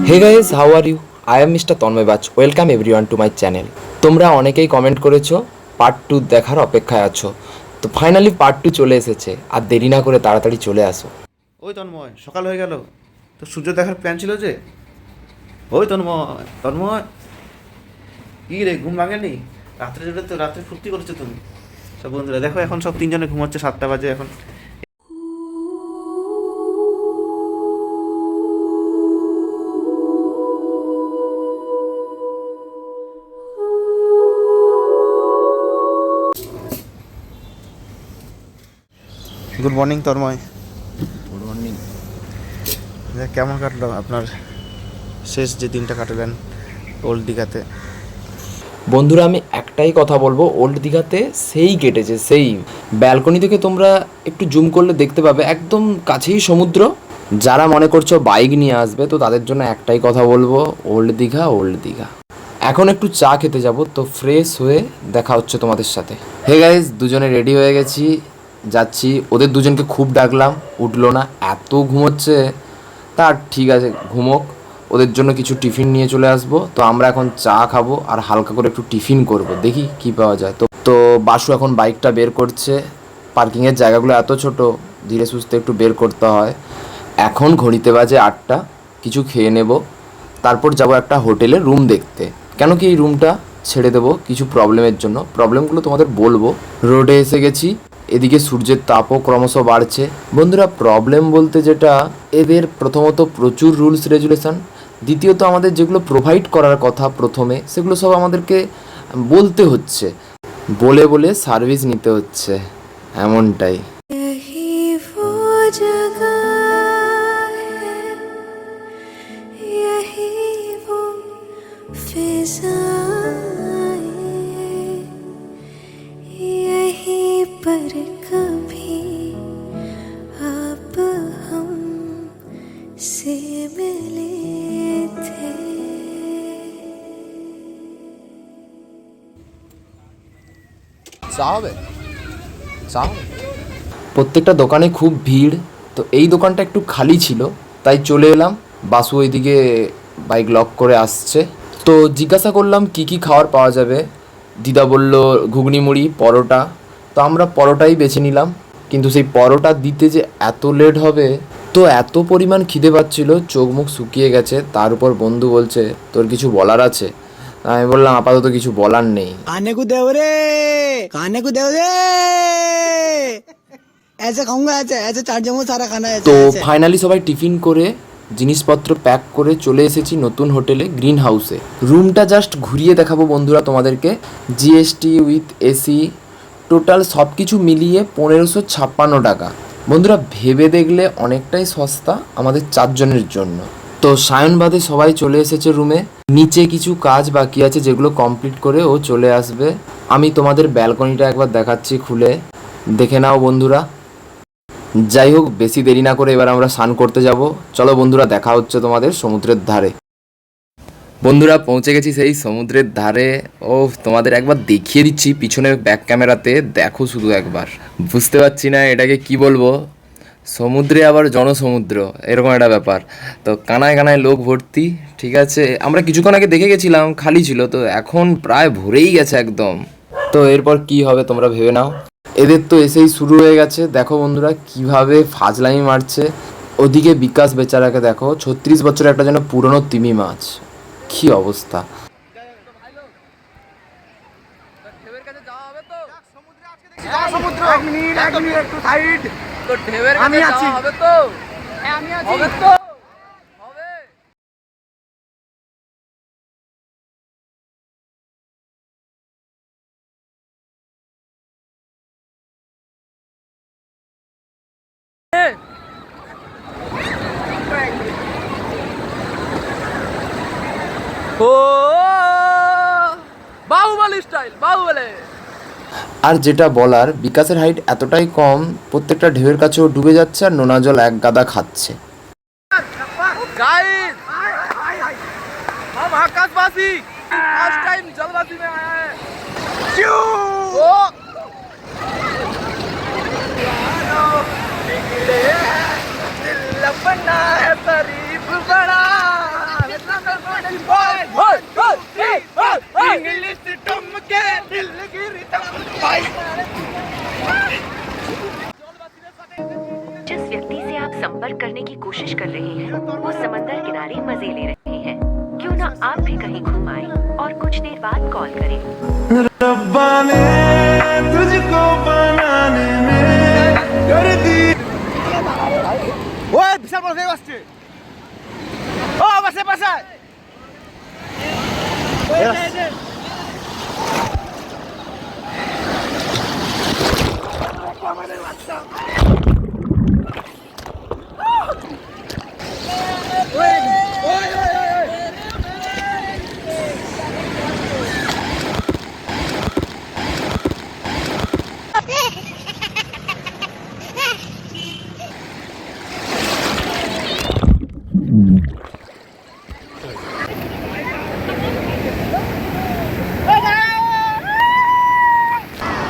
Hey guys, how are you? I am mister Tanmay Baj. Welcome everyone to my channel. তোমরা অনেকেই comment করেছো part 2 দেখার অপেক্ষায় আছো। তো ফাইনালি পার্ট 2 চলে এসেছে। আর দেরি না করে তাড়াতাড়ি চলে আসো। ওই তন্ময়, সকাল হয়ে গেল। তো সূর্য দেখার প্ল্যান ছিল যে। ওই তন্ময়, তন্ময়, কি রে, ঘুম ভাঙেনি? রাত্রে জেলে তো রাত্রে ফুর্তি করেছো তুমি। সব বন্ধুরা দেখো, এখন সব তিনজনে ঘুমাচ্ছে, 7টা বাজে এখন। Good morning Tanmoy. Good morning. কেমন কাটলো আপনার শেষ যে দিনটা কাটালেন ওল্ড দীঘাতে? বন্ধুরা, আমি একটাই কথা বলবো, ওল্ড দীঘাতে সেই কেটেছে, সেই ব্যালকনি থেকে তোমরা একটু জুম করলে দেখতে পাবে একদম কাছেই সমুদ্র। যারা মনে করছো বাইক নিয়ে আসবে, তো তাদের জন্য একটাই কথা বলবো, ওল্ড দীঘা, ওল্ড দীঘা। এখন একটু চা খেতে যাব, তো ফ্রেশ হয়ে দেখা হচ্ছে তোমাদের সাথে। হে গাইজ, দুজনে রেডি হয়ে গেছি, যাচ্ছি। ওদের দুজনকে খুব ডাকলাম, উঠলো না, এত ঘুমোচ্ছে। তার ঠিক আছে, ঘুমোক। ওদের জন্য কিছু টিফিন নিয়ে চলে আসবো। তো আমরা এখন চা খাবো আর হালকা করে একটু টিফিন করব, দেখি কি পাওয়া যায়। তো তো বাসু এখন বাইকটা বের করছে। পার্কিংয়ের জায়গাগুলো এত ছোট, ধীরে সুস্থে একটু বের করতে হয়। এখন ঘড়িতে বাজে 8টা। কিছু খেয়ে নেব, তারপর যাব একটা হোটেলে রুম দেখতে। কেন কি এই রুমটা ছেড়ে দেবো কিছু প্রবলেমের জন্য। প্রবলেমগুলো তোমাদের বলবো। রোডে এসে গেছি, এদিকে সূর্যের তাপও ক্রমশ বাড়ছে। বন্ধুরা, প্রবলেম বলতে যেটা, এদের প্রথমত প্রচুর রুলস রেগুলেশন। দ্বিতীয়ত আমাদের যেগুলো প্রোভাইড করার কথা প্রথমে, সেগুলো সব আমাদেরকে বলতে হচ্ছে, বলে বলে সার্ভিস নিতে হচ্ছে, এমনটাই। यही वो जगह है, यही वो फिजाएं, यही पर कभी आप हम से मिले थे। চা হবে? চা? প্রত্যেকটা দোকানে খুব ভিড়। তো এই দোকানটা একটু খালি ছিল, তাই চলে এলাম। বাসু ওইদিকে বাইক লক করে আসছে। তো জিজ্ঞাসা করলাম কি কি খাবার পাওয়া যাবে। দিদা বলল ঘুগনি মুড়ি, পরোটা। তো আমরা পরোটাই বেছে নিলাম। কিন্তু সেই পরোটা দিতে যে এত লেট হবে, তো এত পরিমাণ খিদে পাচ্ছিল, চোখ মুখ শুকিয়ে গেছে। তার উপর বন্ধু বলছে তোর কিছু বলার আছে। আমি বললাম আপাতত কিছু বলার নেই। खाने को दे रे, खाने को दे रे। ऐसे खाऊंगा, ऐसे ऐसे चाट जाऊंगा सारा खाना ऐसे তো ऐसे। ফাইনালি সবাই টিফিন করে জিনিসপত্র প্যাক করে চলে এসেছি নতুন হোটেলে, গ্রিন হাউসে। রুমটা জাস্ট ঘুরিয়ে দেখাবো বন্ধুরা তোমাদেরকে। জিএসটি উইথ এসি টোটাল সব কিছু মিলিয়ে 1556 টাকা। বন্ধুরা, ভেবে দেখলে অনেকটাই সস্তা আমাদের 4 জনের জন্য। তো সায়ন বাদে সবাই চলে এসেছে রুমে। নিচে কিছু কাজ বাকি আছে, যেগুলো কমপ্লিট করে ও চলে আসবে। আমি তোমাদের ব্যালকনিটা একবার দেখাচ্ছি খুলে, দেখে নাও বন্ধুরা। যাই হোক, বেশি দেরি না করে এবার আমরা স্নান করতে যাব। চলো বন্ধুরা, দেখা হচ্ছে তোমাদের সমুদ্রের ধারে। বন্ধুরা, পৌঁছে গেছি সেই সমুদ্রের ধারে। ও তোমাদের একবার দেখিয়ে দিচ্ছি পিছনে ব্যাক ক্যামেরাতে, দেখো শুধু একবার। বুঝতে পারছি না এটাকে কি বলবো, সমুদ্রে আবার জনসমুদ্র, এরকম একটা ব্যাপার। তো কানায় কানায় লোক ভর্তি। ঠিক আছে, আমরা কিছুক্ষণ আগে দেখে গেছিলাম খালি ছিল, তো এখন প্রায় ভরেই গেছে একদম। তো এরপর কি হবে তোমরা ভেবে নাও। এদের তো এসেই শুরু হয়ে গেছে, দেখো বন্ধুরা কিভাবে ফাজলামি মারছে। ওদিকে বিকাশ বেচারাকে দেখো, 36 বছরের একটা যেন পুরনো তিমি মাছ। কি অবস্থা। বাহুবলী স্টাইল, বাহুবলী। আর যেটা বলার, বিকাশের হাইট এতটাই কম, প্রত্যেকটা ঢেউয়ের কাছেও ডুবে যাচ্ছে আর নোনা জল এক গাদা খাচ্ছে। गाइस, हम आकाशवासी फर्स्ट टाइम जलवासी में आया है। ओ अपना है तारीफ बड़ा जिस व्यक्ति से आप संपर्क करने की कोशिश कर रहे हैं वो समंदर किनारे मजे ले रहे हैं। क्यों ना आप भी कहीं घूम आए और कुछ देर बाद कॉल करें। रब्बा ने तुझको बनाने में कर दी। ওই বিশাল বড় হয়ে আসছে ও পাশে পাশে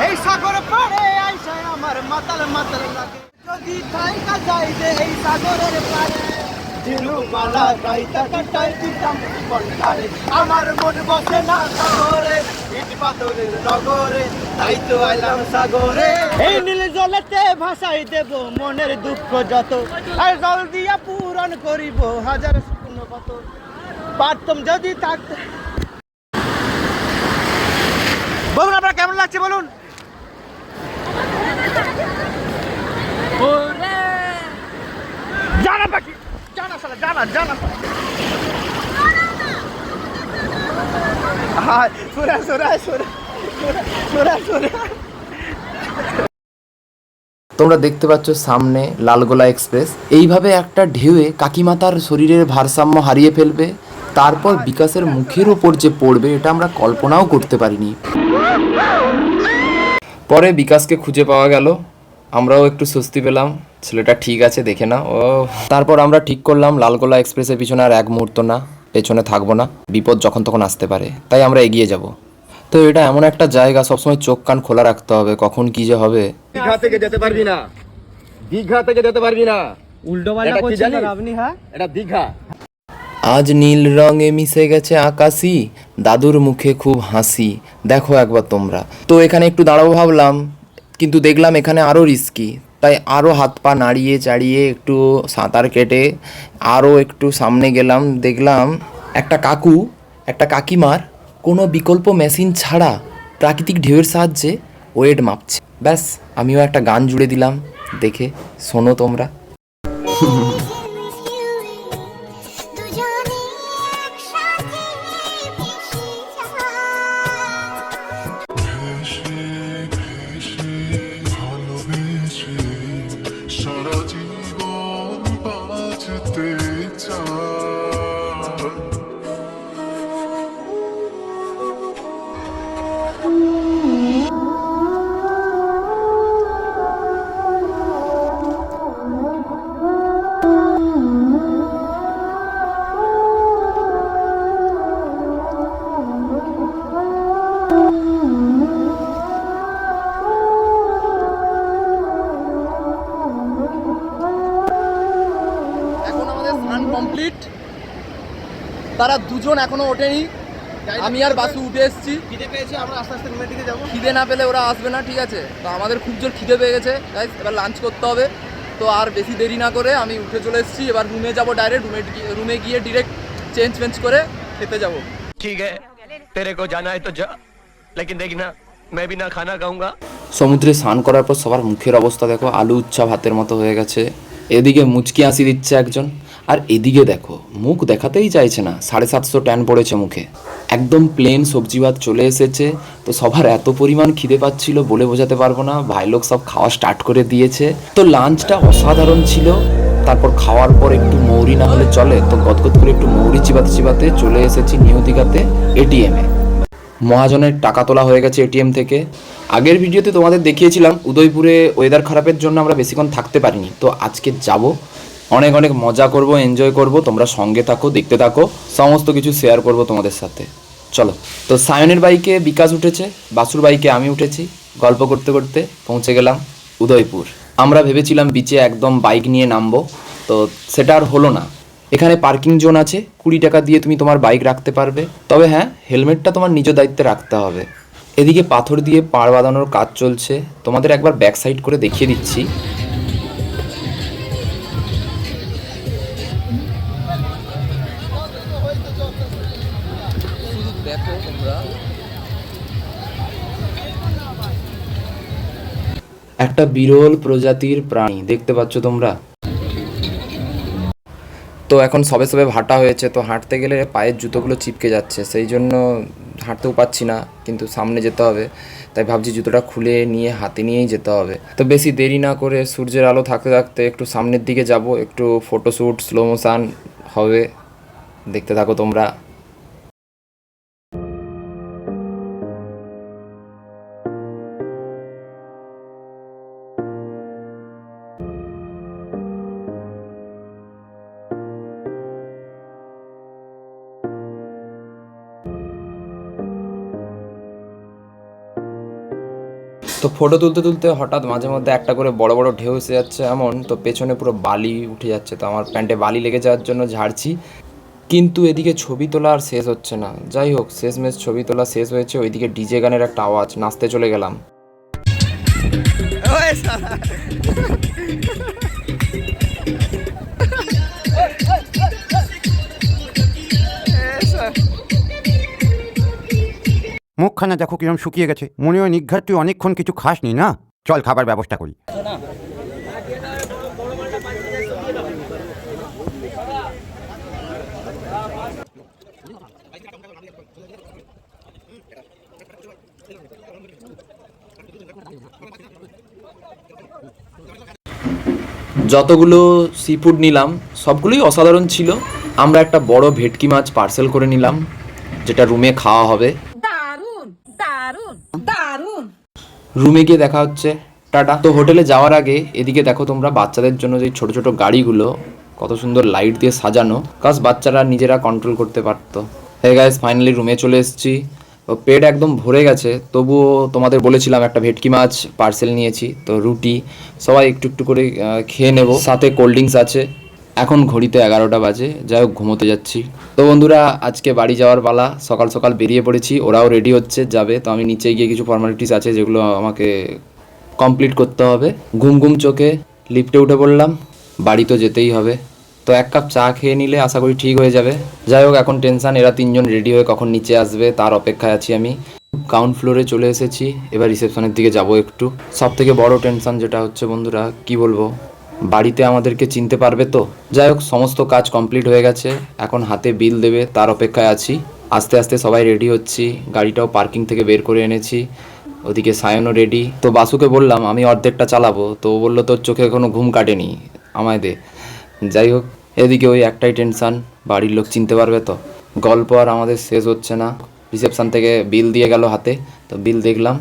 এই সাগরে পারে আইসা আমার মাতাল মাতাল লাগে যদি থাইকা যাই যে এই সাগরের পারে দিলু মালা গাইতা কাটাই দিতাম বলতারে আমার মন বসে না সাগরে ইট পাথরের নগরে তাই তো আইলাম সাগরে এই নীল জলেতে ভাসাই দেব মনের দুঃখ যত আর জল দিয়া পূরণ করিব হাজার শূন্য কত পারতাম যদি থাকতে বলুন আপনার কেমন লাগছে বলুন জানা পাখি জানা সালা জানা জানা সোরা সোরা সোরা সোরা সোরা তোমরা দেখতে পাচ্ছ সামনে লালগোলা এক্সপ্রেস। এইভাবে একটা ঢেউয়ে কাকিমাতার শরীরের ভারসাম্য হারিয়ে ফেলবে, তারপর বিকাশের মুখের ওপর যে পড়বে এটা আমরা কল্পনাও করতে পারিনি। পরে বিকাশকে খুঁজে পাওয়া গেল, আমরাও একটু স্বস্তি পেলাম, ছেলেটা ঠিক আছে দেখে না ও। তারপর আমরা ঠিক করলাম লালগোলা এক্সপ্রেসের পিছনে আর এক মুহূর্ত না, পেছনে থাকবো না, বিপদ যখন তখন আসতে পারে, তাই আমরা এগিয়ে যাব। তো এটা এমন একটা জায়গা, সবসময় চোখ কান খোলা রাখতে হবে, কখন কি যে হবে। দীঘা থেকে যেতে পারবি না, দীঘা থেকে যেতে পারবি না, উল্টো পাল্টা করছেন আপনি। হ্যাঁ এটা দীঘা। আজ নীল রঙে মিশে গেছে আকাশি, দাদুর মুখে খুব হাসি, দেখো একবার তোমরা। তো এখানে একটু দাঁড়াবো ভাবলাম, কিন্তু দেখলাম এখানে আরও রিস্কি, তাই আরও হাত পা নাড়িয়ে চাড়িয়ে একটু সাঁতার কেটে আরও একটু সামনে গেলাম। দেখলাম একটা কাকু একটা কাকিমার কোনো বিকল্প মেশিন ছাড়া প্রাকৃতিক ঢেউয়ের সাহায্যে ওয়েট মাপছে। ব্যাস, আমিও একটা গান জুড়ে দিলাম, দেখে শোনো তোমরা। সারা জীবন বাঁচতে চাই। এখন আমাদের স্নান কমপ্লিট, তারা দুজন এখনো ওঠেনি, আমি আর বাসু উঠে এসেছি। খিদে পেয়েছে, আমরা আস্তে আস্তে রুমের দিকে যাবো। খিদে না পেলে ওরা আসবে না, ঠিক আছে? তো আমাদের খুব জোর খিদে পেয়ে গেছে গাইস, এবার লাঞ্চ করতে হবে। তো আর বেশি দেরি না করে আমি উঠে চলে এসেছি, এবার রুমে যাব ডাইরেক্ট। রুমে গিয়ে ডিরেক্ট চেঞ্জ করে খেতে যাব। ठीक है, तेरे को जाना है तो जा, लेकिन देखना मैं भी ना खाना खाऊंगा। সমুদ্রে স্নান করার পর সবার মুখের অবস্থা দেখো, আলু উচ্ছা ভাতের মতো হয়ে গেছে। এদিকে মুচকি হাসি দিচ্ছে একজন, আর এদিকে দেখো মুখ দেখাতেই চাইছে না, 750 ট্যান পড়েছে মুখে। একদম প্লেন সবজি ভাত চলে এসেছে। তো সবার এত পরিমাণ খিদে পাচ্ছিল বলে বোঝাতে পারবো না, ভাই লোক সব খাওয়া স্টার্ট করে দিয়েছে। তো লাঞ্চটা অসাধারণ ছিল। তারপর খাওয়ার পর একটু মৌরি না হলে চলে, তো গদগদ করে একটু মৌরি চিবাতে চিবাতে চলে এসেছি নিউ দীঘাতে এটিএমে। মহাজনের টাকা তোলা হয়ে গেছে এটিএম থেকে। আগের ভিডিওতে তোমাদের দেখিয়েছিলাম উদয়পুরে ওয়েদার খারাপের জন্য আমরা বেশিক্ষণ থাকতে পারিনি। তো আজকে যাব, অনেক অনেক মজা করব, এনজয় করব। তোমরা সঙ্গে থাকো, দেখতে থাকো, সমস্ত কিছু শেয়ার করব তোমাদের সাথে। চলো। তো সায়নের বাইকে বিকাশ উঠেছে, বাসুর বাইকে আমি উঠেছি। গল্প করতে করতে পৌঁছে গেলাম উদয়পুর। আমরা ভেবেছিলাম বিচে একদম বাইক নিয়ে নামবো, তো সেটা আর হলো না। এখানে পার্কিং জোন আছে, 20 টাকা দিয়ে তুমি তোমার বাইক রাখতে পারবে। তবে হ্যাঁ, হেলমেটটা তোমার নিজ দায়িত্বে রাখতে হবে। এদিকে পাথর দিয়ে পাড় বাঁধানোর কাজ চলছে, তোমাদের একবার ব্যাক সাইড করে দেখিয়ে দিচ্ছি। শুধু দেখো তোমরা, একটা বিরল প্রজাতির প্রাণী দেখতে পাচ্ছ তোমরা। তো এখন সবে সবে ভাটা হয়েছে, তো হাঁটতে গেলে পায়ের জুতোগুলো চিপকে যাচ্ছে, সেই জন্য হাঁটতেও পাচ্ছি না, কিন্তু সামনে যেতে হবে, তাই ভাবছি জুতোটা খুলে নিয়ে হাতে নিয়েই যেতে হবে। তো বেশি দেরি না করে সূর্যের আলো থাকতে থাকতে একটু সামনের দিকে যাব, একটু ফটোশ্যুট স্লো মোশন হবে, দেখতে থাকো তোমরা। তো ফটো তুলতে তুলতে হঠাৎ মাঝে মধ্যে একটা করে বড় বড় ঢেউ এসে যাচ্ছে এমন, তো পেছনে পুরো বালি উঠে যাচ্ছে, তো আমার প্যান্টে বালি লেগে যাওয়ার জন্য ঝাড়ছি, কিন্তু এদিকে ছবি তোলা আর শেষ হচ্ছে না। যাই হোক, শেষমেশ ছবি তোলা শেষ হয়েছে, ওইদিকে ডিজে গানের একটা আওয়াজ, নাচতে চলে গেলাম। মুখখানা দেখো কিরম শুকিয়ে গেছে, মনে হয় নিঘাত তুই অনেকক্ষণ কিছু খাসনি না। চল খাবার ব্যবস্থা করি। যতগুলো সি ফুড নিলাম সবগুলোই অসাধারণ ছিল। আমরা একটা বড় ভেটকি মাছ পার্সেল করে নিলাম, যেটা রুমে খাওয়া হবে। রুমে গিয়ে দেখা হচ্ছে, টাটা। তো হোটেলে যাওয়ার আগে এদিকে দেখো তোমরা, বাচ্চাদের জন্য যে ছোট ছোট গাড়িগুলো কত সুন্দর লাইট দিয়ে সাজানো, কাজ বাচ্চারা নিজেরা কন্ট্রোল করতে পারতো। হে গাইস, ফাইনালি রুমে চলে এসেছি। পেট একদম ভরে গেছে, তবুও তোমাদের বলেছিলাম একটা ভেটকি মাছ পার্সেল নিয়েছি, তো রুটি সবাই একটু একটু করে খেয়ে নেব, সাথে কোল্ড ড্রিঙ্কস আছে। এখন ঘড়িতে 11টা বাজে, যাই হোক ঘুমোতে যাচ্ছি। তো বন্ধুরা, আজকে বাড়ি যাওয়ার পালা, সকাল সকাল বেরিয়ে পড়েছি, ওরাও রেডি হচ্ছে যাবে। তো আমি নিচে গিয়ে কিছু ফর্মালিটিস আছে যেগুলো আমাকে কমপ্লিট করতে হবে। ঘুম ঘুম চোখে লিফটে উঠে পড়লাম, বাড়ি তো যেতেই হবে। তো এক কাপ চা খেয়ে নিলে আশা করি ঠিক হয়ে যাবে। যাই হোক, এখন টেনশন, এরা 3জন রেডি হয়ে কখন নিচে আসবে তার অপেক্ষায় আছি আমি। গ্রাউন্ড ফ্লোরে চলে এসেছি, এবার রিসেপশনের দিকে যাব একটু। সব থেকে বড় টেনশন যেটা হচ্ছে বন্ধুরা, কি বলবো, বাড়িতে আমাদেরকে চিনতে পারবে তো। যাই হোক, সমস্ত কাজ কমপ্লিট হয়ে গেছে, এখন হাতে বিল দেবে তার অপেক্ষায় আছি। আস্তে আস্তে সবাই রেডি হচ্ছি, গাড়িটাও পার্কিং থেকে বের করে এনেছি। ওদিকে সায়নও রেডি। তো বাসুকে বললাম আমি অর্ধেকটা চালাবো, তো ও বললো তোর চোখে এখনো ঘুম কাটেনি, আমায় দে। যাই হোক, এদিকে ওই একটাই টেনশন, বাড়ির লোক চিনতে পারবে তো। গল্প আর আমাদের শেষ হচ্ছে না, রিসেপশন থেকে বিল দিয়ে গেল হাতে, তো বিল দেখলাম।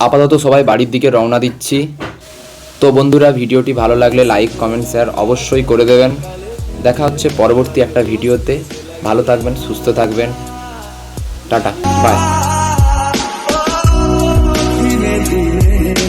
আপাতত সবাই বাড়ির দিকে রওনা দিচ্ছি। তো বন্ধুরা, ভিডিওটি ভালো লাগলে লাইক কমেন্ট শেয়ার অবশ্যই করে দেবেন। দেখা হচ্ছে পরবর্তী একটা ভিডিওতে। ভালো থাকবেন, সুস্থ থাকবেন, টাটা, বাই।